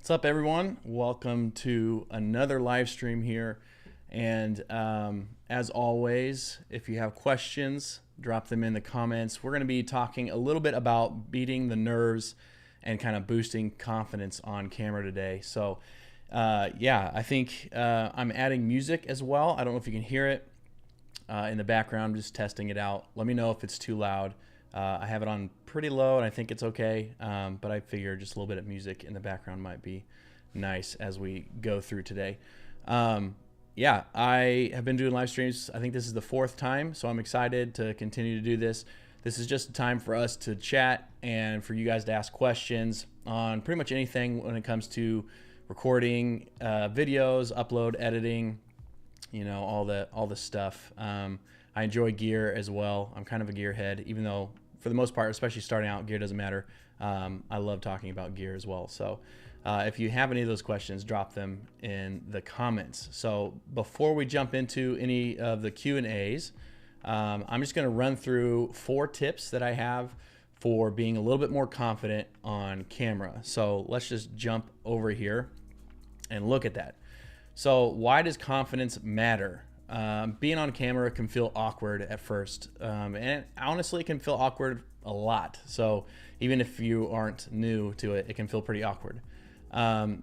What's up, everyone? Welcome to another live stream here. And as always, if you have questions, drop them in the comments. We're going to be talking a little bit about beating the nerves and kind of boosting confidence on camera today. So yeah, I think I'm adding music as well. I don't know if you can hear it in the background. I'm just testing it out. Let me know if it's too loud. I have it on pretty low and I think it's okay, but I figure just a little bit of music in the background might be nice as we go through today. Yeah, I have been doing live streams. I think this is the 4th time, so I'm excited to continue to do this. This is just a time for us to chat and for you guys to ask questions on pretty much anything when it comes to recording videos, upload, editing, you know, all the stuff. I enjoy gear as well. I'm kind of a gearhead, even though for the most part, especially starting out, gear doesn't matter. I love talking about gear as well. So if you have any of those questions, drop them in the comments. So before we jump into any of the Q&As, I'm just going to run through 4 tips that I have for being a little bit more confident on camera. So let's just jump over here and look at that. So why does confidence matter? Being on camera can feel awkward at first, and honestly it can feel awkward a lot. So even if you aren't new to it, it can feel pretty awkward.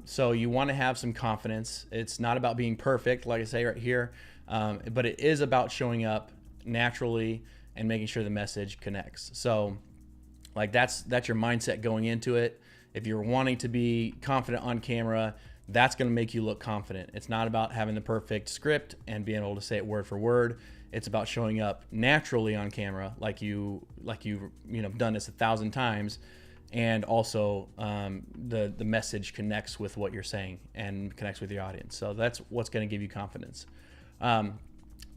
So you want to have some confidence. It's not about being perfect, like I say right here, but it is about showing up naturally and making sure the message connects. So like that's your mindset going into it. If you're wanting to be confident on camera, that's going to make you look confident. It's not about having the perfect script and being able to say it word for word. It's about showing up naturally on camera, like you've done this 1,000 times, and also the message connects with what you're saying and connects with your audience. So that's what's going to give you confidence.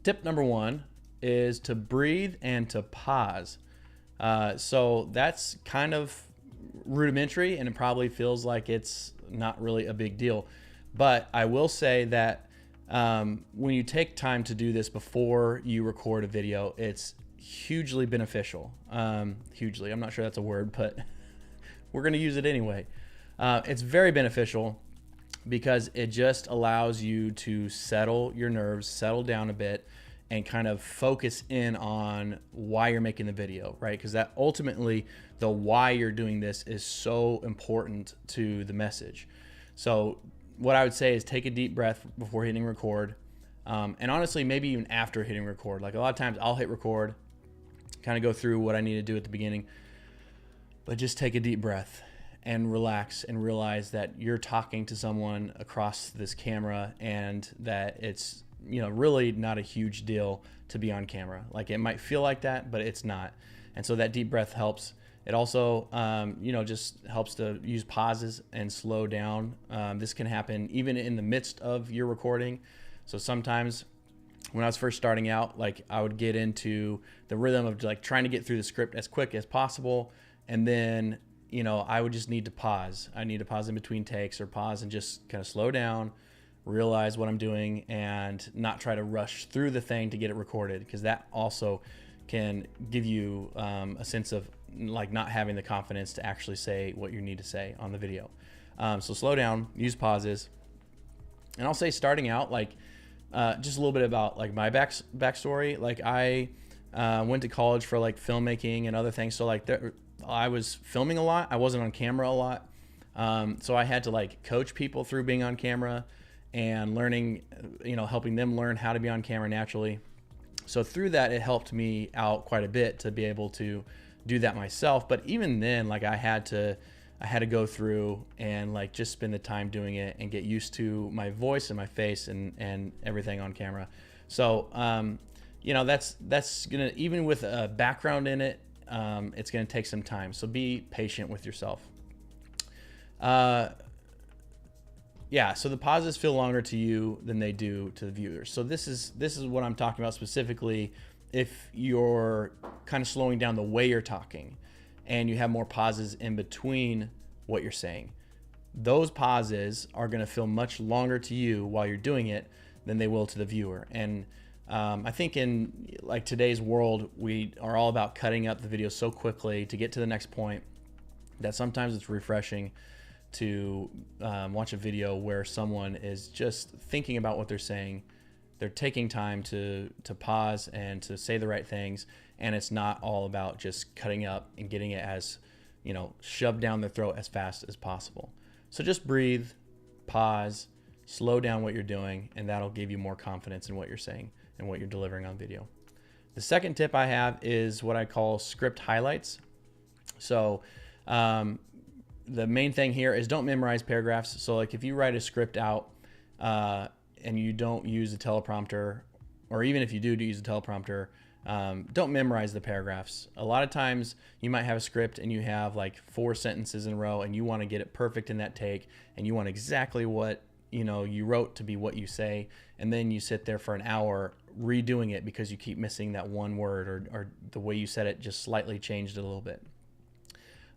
Tip number 1 is to breathe and to pause. So that's kind of rudimentary, and it probably feels like it's not really a big deal, but I will say that when you take time to do this before you record a video, it's hugely beneficial. Hugely, I'm not sure that's a word, but we're going to use it anyway. It's very beneficial because it just allows you to settle your nerves, settle down a bit, and kind of focus in on why you're making the video, right? Because that ultimately, the why you're doing this is so important to the message. So what I would say is take a deep breath before hitting record. And honestly, maybe even after hitting record. Like a lot of times I'll hit record, kind of go through what I need to do at the beginning, but just take a deep breath and relax and realize that you're talking to someone across this camera and that it's, you know, really not a huge deal to be on camera. Like it might feel like that, but it's not. And so that deep breath helps. It also, just helps to use pauses and slow down. This can happen even in the midst of your recording. So sometimes when I was first starting out, like I would get into the rhythm of like trying to get through the script as quick as possible. And then, I would just need to pause. I need to pause in between takes or pause and just kind of slow down, realize what I'm doing, and not try to rush through the thing to get it recorded, because that also can give you a sense of like not having the confidence to actually say what you need to say on the video. So slow down, use pauses. And I'll say starting out, like just a little bit about like my backstory. Like I went to college for like filmmaking and other things. So like I was filming a lot. I wasn't on camera a lot. So I had to like coach people through being on camera and learning, helping them learn how to be on camera naturally. So through that, it helped me out quite a bit to be able to do that myself. But even then, like I had to go through and like just spend the time doing it and get used to my voice and my face and everything on camera. So, that's gonna, even with a background in it, it's gonna take some time. So be patient with yourself. So the pauses feel longer to you than they do to the viewers. So this is what I'm talking about specifically. If you're kind of slowing down the way you're talking and you have more pauses in between what you're saying, those pauses are going to feel much longer to you while you're doing it than they will to the viewer. And I think in like today's world, we are all about cutting up the video so quickly to get to the next point that sometimes it's refreshing to watch a video where someone is just thinking about what they're saying. They're taking time to pause and to say the right things, and it's not all about just cutting up and getting it as, shoved down their throat as fast as possible. So just breathe, pause, slow down what you're doing, and that'll give you more confidence in what you're saying and what you're delivering on video. The second tip I have is what I call script highlights. So the main thing here is don't memorize paragraphs. So like if you write a script out and you don't use a teleprompter, or even if you do use a teleprompter, don't memorize the paragraphs. A lot of times you might have a script and you have like 4 sentences in a row and you want to get it perfect in that take, and you want exactly what you wrote to be what you say, and then you sit there for an hour redoing it because you keep missing that one word, or the way you said it just slightly changed it a little bit.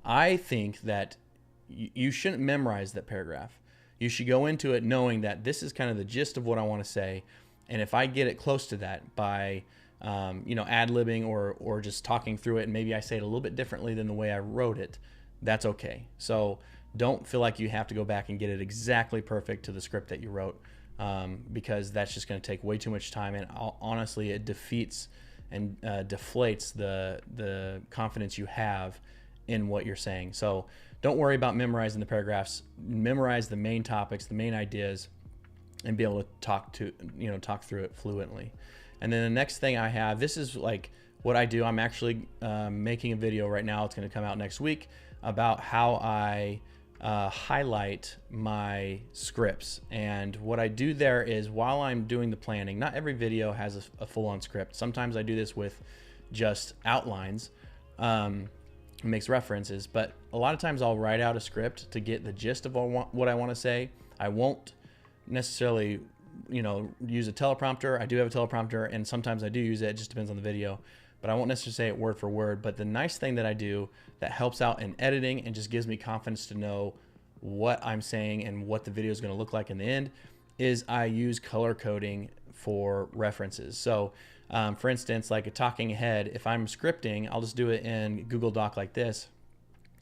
I think that you shouldn't memorize that paragraph. You should go into it knowing that this is kind of the gist of what I want to say, and if I get it close to that by ad-libbing or just talking through it, and maybe I say it a little bit differently than the way I wrote it, that's okay. So don't feel like you have to go back and get it exactly perfect to the script that you wrote, because that's just going to take way too much time, and honestly it defeats and deflates the confidence you have in what you're saying. So don't worry about memorizing the paragraphs. Memorize the main topics, the main ideas, and be able to talk through it fluently. And then the next thing I have, this is like what I do. I'm actually making a video right now. It's going to come out next week about how I highlight my scripts. And what I do there is, while I'm doing the planning, not every video has a full-on script. Sometimes I do this with just outlines. Makes references, but a lot of times I'll write out a script to get the gist of what I want to say. I won't necessarily use a teleprompter. I do have a teleprompter, and sometimes I do use it. It just depends on the video, but I won't necessarily say it word for word. But the nice thing that I do that helps out in editing and just gives me confidence to know what I'm saying and what the video is going to look like in the end is I use color coding for references. So for instance, like a talking head, if I'm scripting, I'll just do it in Google Doc like this.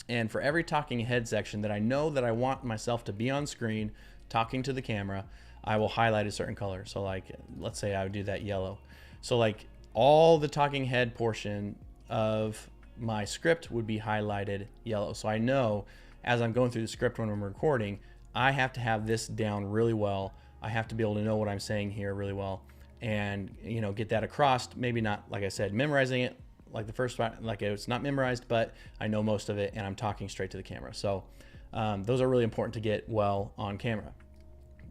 And for every talking head section that I know that I want myself to be on screen talking to the camera, I will highlight a certain color. So like, let's say I would do that yellow. So like all the talking head portion of my script would be highlighted yellow. So I know as I'm going through the script when I'm recording, I have to have this down really well. I have to be able to know what I'm saying here really well, and get that across. Maybe not, like I said, memorizing it like the first one, like it's not memorized, but I know most of it and I'm talking straight to the camera. So those are really important to get well on camera.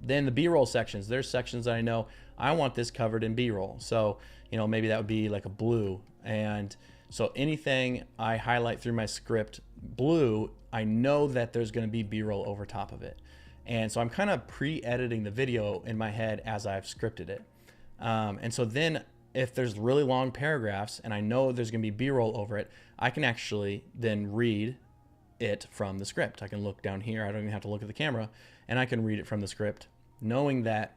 Then the B-roll sections, there's sections that I know I want this covered in B-roll. So maybe that would be like a blue, and so anything I highlight through my script blue, I know that there's going to be B-roll over top of it. And so I'm kind of pre-editing the video in my head as I've scripted it. And so then if there's really long paragraphs and I know there's going to be B-roll over it, I can actually then read it from the script. I can look down here. I don't even have to look at the camera, and I can read it from the script, knowing that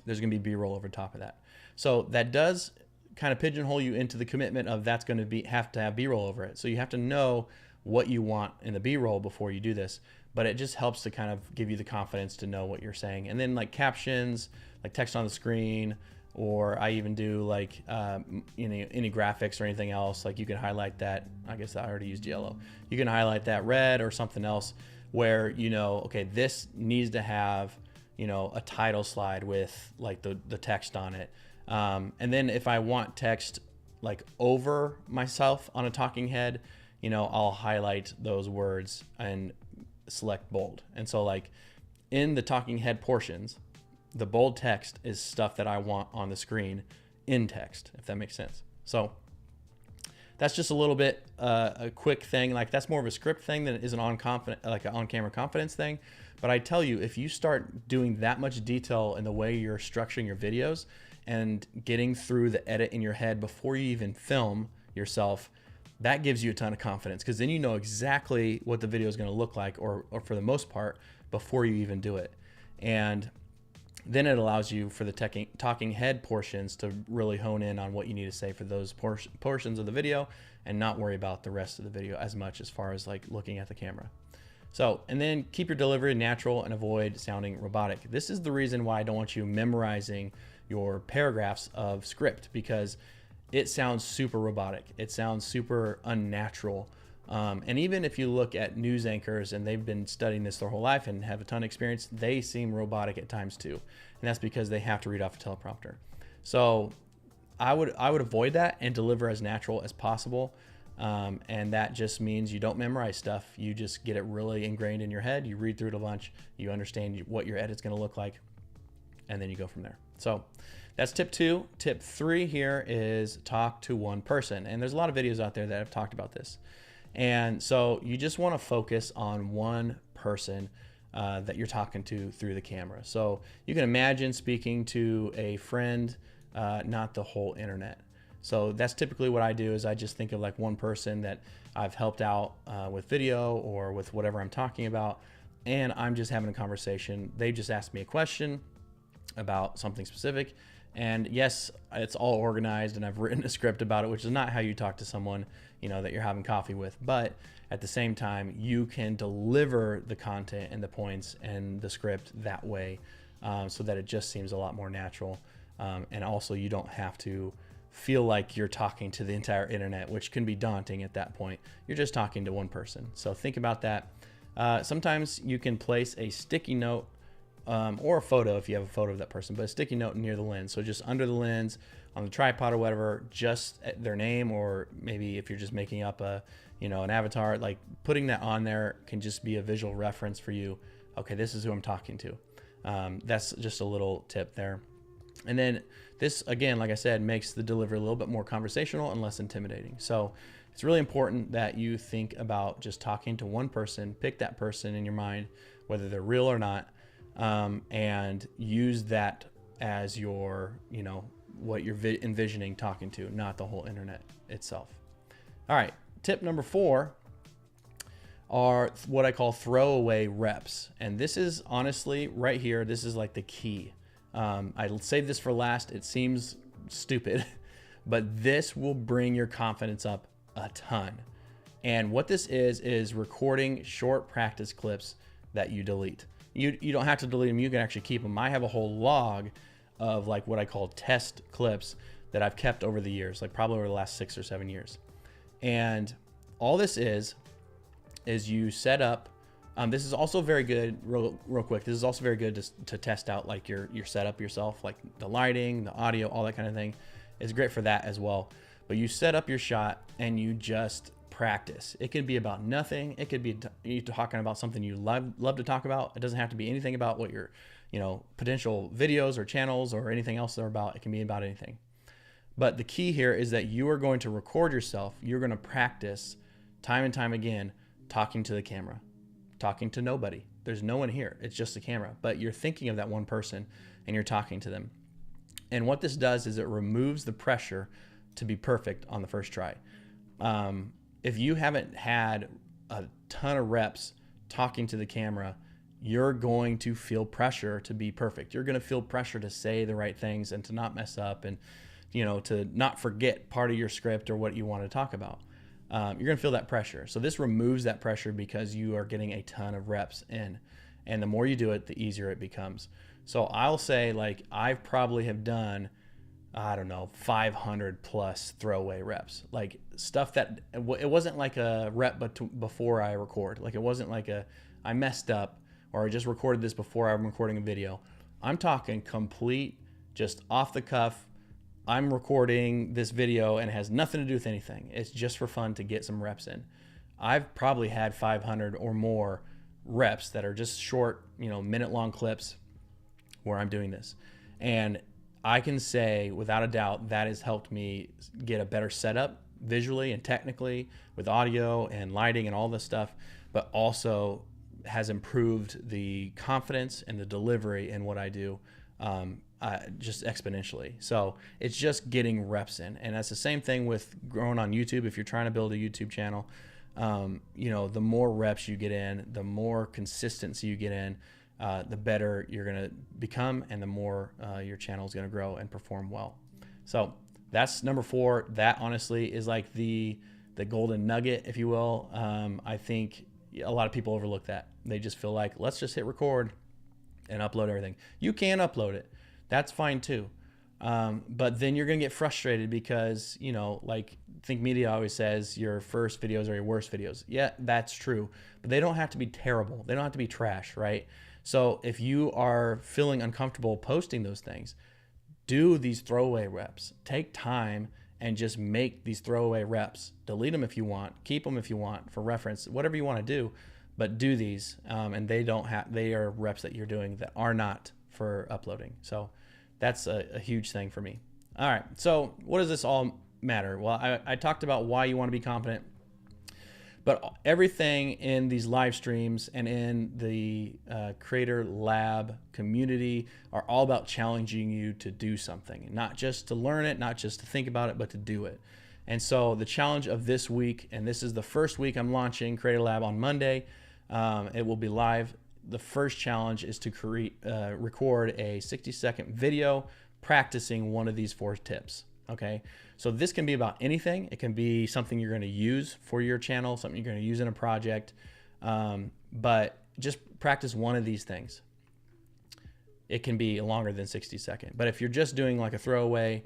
there's going to be B-roll over top of that. So that does kind of pigeonhole you into the commitment of that's going to have to have B-roll over it. So you have to know what you want in the B-roll before you do this, but it just helps to kind of give you the confidence to know what you're saying. And then like captions, like text on the screen, or I even do like any graphics or anything else, like you can highlight that. I guess I already used yellow. You can highlight that red or something else where okay, this needs to have a title slide with like the text on it. And then if I want text like over myself on a talking head, I'll highlight those words and select bold. And so like in the talking head portions, the bold text is stuff that I want on the screen in text, if that makes sense. So that's just a little bit a quick thing. Like that's more of a script thing than it is an on-camera confidence thing. But I tell you, if you start doing that much detail in the way you're structuring your videos and getting through the edit in your head before you even film yourself, that gives you a ton of confidence, because then you know exactly what the video is going to look like, or for the most part, before you even do it. And then it allows you for the talking head portions to really hone in on what you need to say for those portions of the video, and not worry about the rest of the video as much as far as like looking at the camera. So, and then keep your delivery natural and avoid sounding robotic. This is the reason why I don't want you memorizing your paragraphs of script, because it sounds super robotic. It sounds super unnatural. And even if you look at news anchors, and they've been studying this their whole life and have a ton of experience, they seem robotic at times too. And that's because they have to read off a teleprompter. So I would avoid that and deliver as natural as possible. And that just means you don't memorize stuff. You just get it really ingrained in your head. You read through it a bunch. You understand what your edit's going to look like, and then you go from there. So that's tip 2. Tip 3 here is talk to one person. And there's a lot of videos out there that have talked about this. And so you just want to focus on one person that you're talking to through the camera. So you can imagine speaking to a friend, not the whole internet. So that's typically what I do, is I just think of like one person that I've helped out with video or with whatever I'm talking about, and I'm just having a conversation. They just asked me a question about something specific, and yes, it's all organized and I've written a script about it, which is not how you talk to someone, you know, that you're having coffee with. But at the same time, you can deliver the content and the points and the script that way, so that it just seems a lot more natural. And also you don't have to feel like you're talking to the entire internet, which can be daunting at that point. You're just talking to one person. So think about that. Sometimes you can place a sticky note or a photo if you have a photo of that person, but a sticky note near the lens. So just under the lens, on the tripod or whatever, just their name, or maybe if you're just making up a, you know, an avatar, like putting that on there can just be a visual reference for you. Okay, this is who I'm talking to. That's just a little tip there. And then this, again, like I said, makes the delivery a little bit more conversational and less intimidating. So it's really important that you think about just talking to one person, pick that person in your mind, whether they're real or not, and use that as your, you know, what you're envisioning talking to, not the whole internet itself. All right, tip number 4 are what I call throwaway reps. And this is honestly right here, this is like the key. I'll save this for last. It seems stupid, but this will bring your confidence up a ton. And what this is recording short practice clips that you delete. You don't have to delete them. You can actually keep them. I have a whole log of like what I call test clips that I've kept over the years, like probably over the last 6 or 7 years. And all this is you set up. This is also very good, real quick. This is also very good to test out like your setup yourself, like the lighting, the audio, all that kind of thing. It's great for that as well. But you set up your shot and you just practice. It could be about nothing. It could be you talking about something you love to talk about. It doesn't have to be anything about what your, you know, potential videos or channels or anything else they're about. It can be about anything. But the key here is that you are going to record yourself. You're going to practice time and time again talking to the camera. Talking to nobody. There's no one here. It's just a camera, but you're thinking of that one person and you're talking to them. And what this does is it removes the pressure to be perfect on the first try. If you haven't had a ton of reps talking to the camera, you're going to feel pressure to be perfect. You're going to feel pressure to say the right things and to not mess up, and, you know, to not forget part of your script or what you want to talk about. You're going to feel that pressure. So this removes that pressure because you are getting a ton of reps in. And the more you do it, the easier it becomes. So I'll say, like, I probably have done, I don't know, 500 plus throwaway reps. Like stuff that, it wasn't like a rep but before I record. Like it wasn't like I messed up or I just recorded this before I'm recording a video. I'm talking complete, just off the cuff. I'm recording this video and it has nothing to do with anything. It's just for fun to get some reps in. I've probably had 500 or more reps that are just short, you know, minute-long clips where I'm doing this. And I can say without a doubt that has helped me get a better setup visually and technically with audio and lighting and all this stuff, but also has improved the confidence and the delivery in what I do. Just exponentially. So it's just getting reps in. And that's the same thing with growing on YouTube. If you're trying to build a YouTube channel, you know, the more reps you get in, the more consistency you get in, the better you're going to become, and the more your channel is going to grow and perform well. So that's number 4. That honestly is like the golden nugget, if you will. I think a lot of people overlook that. They just feel like, let's just hit record and upload everything. You can upload it. That's fine too. But then you're going to get frustrated because, you know, like Think Media always says, your first videos are your worst videos. Yeah, that's true. But they don't have to be terrible. They don't have to be trash, right? So if you are feeling uncomfortable posting those things, do these throwaway reps. Take time and just make these throwaway reps. Delete them if you want. Keep them if you want for reference. Whatever you want to do, but do these. And they are reps that you're doing that are not for uploading. So that's a huge thing for me. All right. So what does this all matter? Well, I talked about why you want to be confident. But everything in these live streams and in the Creator Lab community are all about challenging you to do something, not just to learn it, not just to think about it, but to do it. And so the challenge of this week, and this is the first week I'm launching Creator Lab on Monday. It will be live. The first challenge is to record a 60-second video practicing one of these 4 tips. Okay, so this can be about anything. It can be something you're going to use for your channel, something you're going to use in a project, but just practice one of these things. It can be longer than 60 seconds, but if you're just doing like a throwaway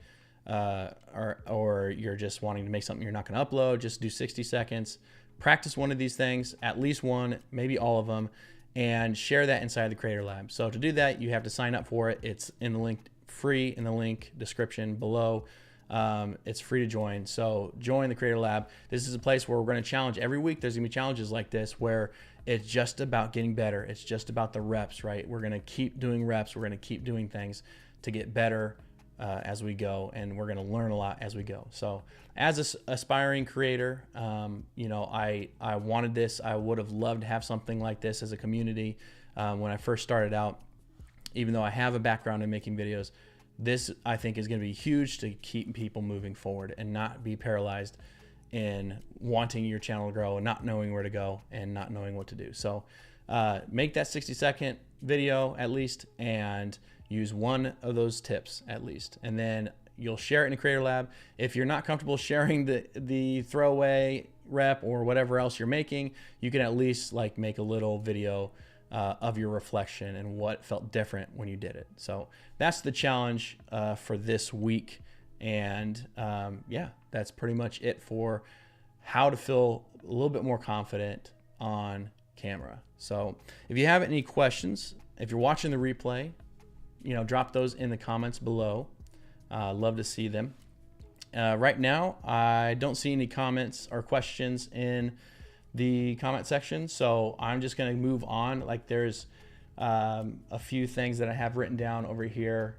or you're just wanting to make something you're not going to upload, just do 60 seconds. Practice one of these things, at least one, maybe all of them, and share that inside the Creator Lab. So to do that, you have to sign up for it. It's in the link, free in the link description below. It's free to join. So join the Creator Lab. This is a place where we're going to challenge every week. There's gonna be challenges like this where it's just about getting better. It's just about the reps, right? We're going to keep doing reps. We're going to keep doing things to get better as we go, and we're going to learn a lot as we go. So as an aspiring creator, you know, I wanted this. I would have loved to have something like this as a community when I first started out. Even though I have a background in making videos, this I think is going to be huge to keep people moving forward and not be paralyzed in wanting your channel to grow and not knowing where to go and not knowing what to do. So make that 60-second video at least and use one of those tips at least. And then you'll share it in a Creator Lab. If you're not comfortable sharing the throwaway rep or whatever else you're making, you can at least like make a little video of your reflection and what felt different when you did it. So that's the challenge for this week. And yeah, that's pretty much it for how to feel a little bit more confident on camera. So if you have any questions, if you're watching the replay, you know, drop those in the comments below. Love to see them. Right now, I don't see any comments or questions in the comment section, so I'm just going to move on. Like there's a few things that I have written down over here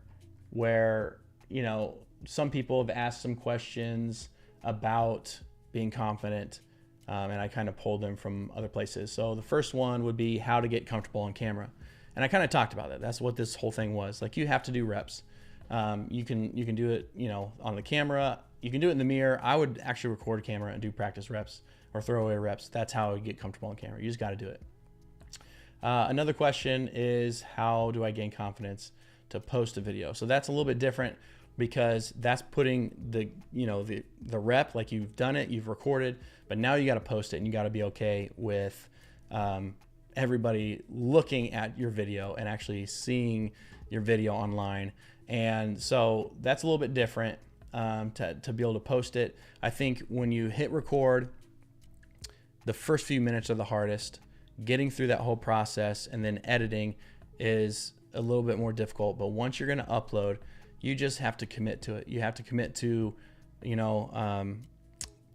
where, you know, some people have asked some questions about being confident, and I kind of pulled them from other places. So the first one would be how to get comfortable on camera. And I kind of talked about that. That's what this whole thing was. Like you have to do reps. You can do it, you know, on the camera. You can do it in the mirror. I would actually record a camera and do practice reps or throwaway reps. That's how I get comfortable on camera. You just got to do it. Another question is, how do I gain confidence to post a video? So that's a little bit different because that's putting the, you know, the rep, like you've done it, you've recorded, but now you got to post it and you got to be okay with everybody looking at your video and actually seeing your video online. And so that's a little bit different to be able to post it. I think when you hit record, the first few minutes are the hardest. Getting through that whole process and then editing is a little bit more difficult. But once you're going to upload, you just have to commit to it. You have to commit to, you know,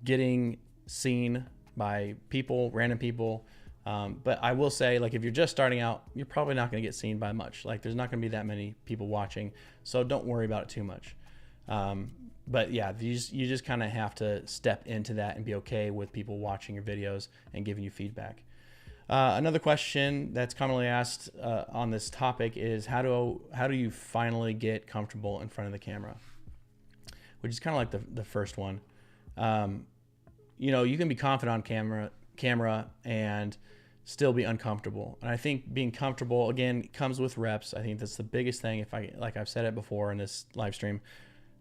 getting seen by people, random people. But I will say, like, if you're just starting out, you're probably not going to get seen by much. Like, there's not going to be that many people watching, so don't worry about it too much. But yeah, you just kind of have to step into that and be okay with people watching your videos and giving you feedback. Another question that's commonly asked on this topic is how do you finally get comfortable in front of the camera? Which is kind of like the first one. You know, you can be confident on camera and still be uncomfortable. And I think being comfortable, again, comes with reps. I think that's the biggest thing. Like I've said it before in this live stream,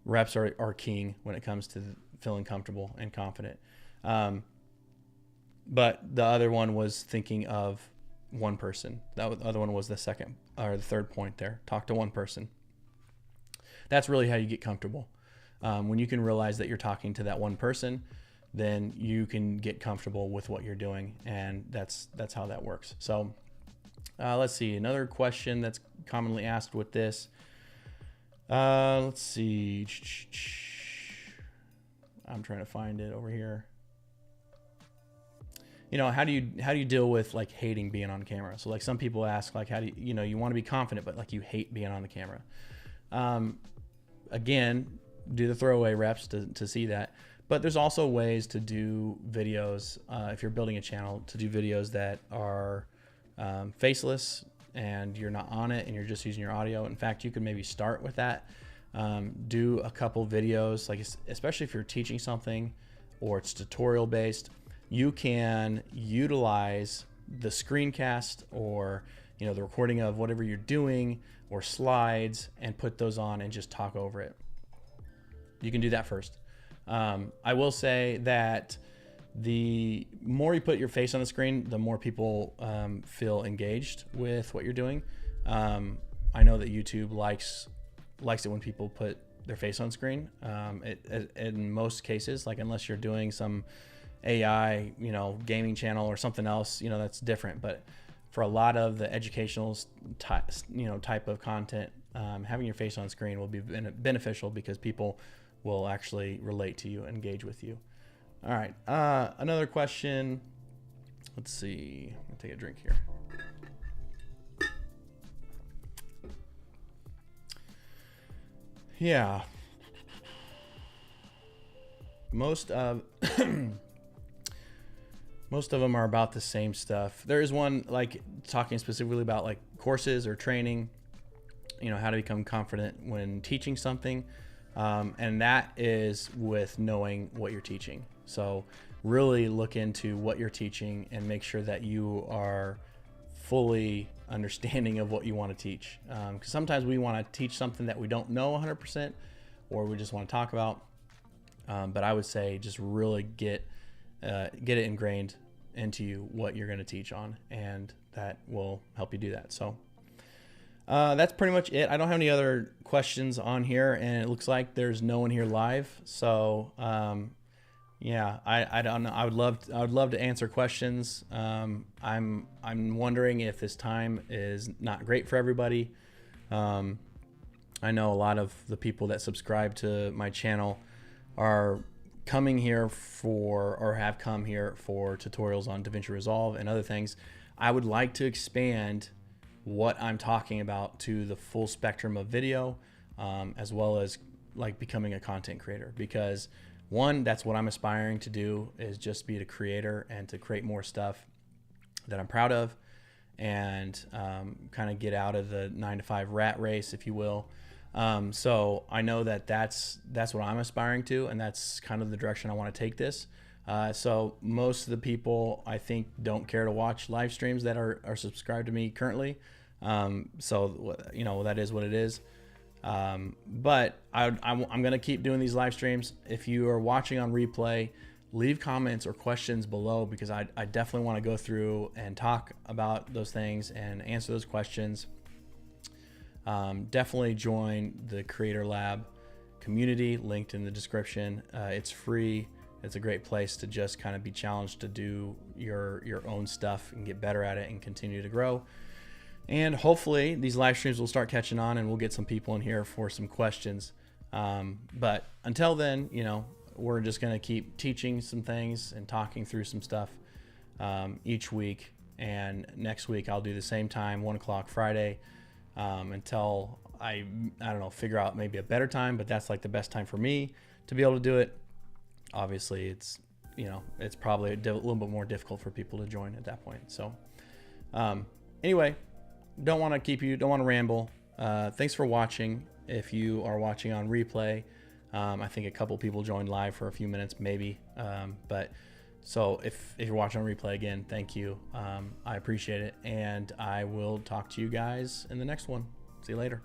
reps are king when it comes to feeling comfortable and confident. But the other one was thinking of one person. The other one was the second or the third point there. Talk to one person. That's really how you get comfortable. When you can realize that you're talking to that one person, then you can get comfortable with what you're doing, and that's how that works. So let's see, another question that's commonly asked with this. Let's see. I'm trying to find it over here. How do you deal with like hating being on camera? So like some people ask like, how do you want to be confident, but like you hate being on the camera. Again, do the throwaway reps to see that. But there's also ways to do videos, if you're building a channel, to do videos that are faceless and you're not on it and you're just using your audio. In fact, you could maybe start with that. Do a couple videos, like especially if you're teaching something or it's tutorial based, you can utilize the screencast or the recording of whatever you're doing or slides and put those on and just talk over it. You can do that first. I will say that the more you put your face on the screen, the more people feel engaged with what you're doing. I know that YouTube likes it when people put their face on screen. In most cases, like unless you're doing some AI, gaming channel or something else, that's different. But for a lot of the educational type of content, having your face on screen will be beneficial because people will actually relate to you, engage with you. All right, another question. Let's see. I'll take a drink here. Yeah. Most of them are about the same stuff. There is one like talking specifically about like courses or training, how to become confident when teaching something. And that is with knowing what you're teaching. So really look into what you're teaching and make sure that you are fully understanding of what you want to teach. Because sometimes we want to teach something that we don't know 100% or we just want to talk about. But I would say just really get it ingrained into you what you're going to teach on, and that will help you do that. So that's pretty much it. I don't have any other questions on here, and it looks like there's no one here live. So yeah, I don't know. I would love to answer questions. I'm wondering if this time is not great for everybody. I know a lot of the people that subscribe to my channel are coming here or have come here for tutorials on DaVinci Resolve and other things. I would like to expand what I'm talking about to the full spectrum of video, as well as like becoming a content creator, because one, that's what I'm aspiring to do, is just be a creator and to create more stuff that I'm proud of, and kind of get out of the 9-to-5 rat race, if you will. So I know that that's what I'm aspiring to, and that's kind of the direction I want to take this. So most of the people, I think, don't care to watch live streams that are subscribed to me currently. So that is what it is. But I'm going to keep doing these live streams. If you are watching on replay, leave comments or questions below, because I definitely want to go through and talk about those things and answer those questions. Definitely join the Creator Lab community, linked in the description. It's free. It's a great place to just kind of be challenged to do your own stuff and get better at it and continue to grow. And hopefully these live streams will start catching on and we'll get some people in here for some questions. But until then, we're just going to keep teaching some things and talking through some stuff each week. And next week I'll do the same time, 1 o'clock Friday, until I don't know, figure out maybe a better time, but that's like the best time for me to be able to do it. Obviously it's probably a little bit more difficult for people to join at that point. So anyway, don't want to ramble. Thanks for watching. If you are watching on replay, I think a couple people joined live for a few minutes, maybe. But so if you're watching on replay, again, thank you. I appreciate it. And I will talk to you guys in the next one. See you later.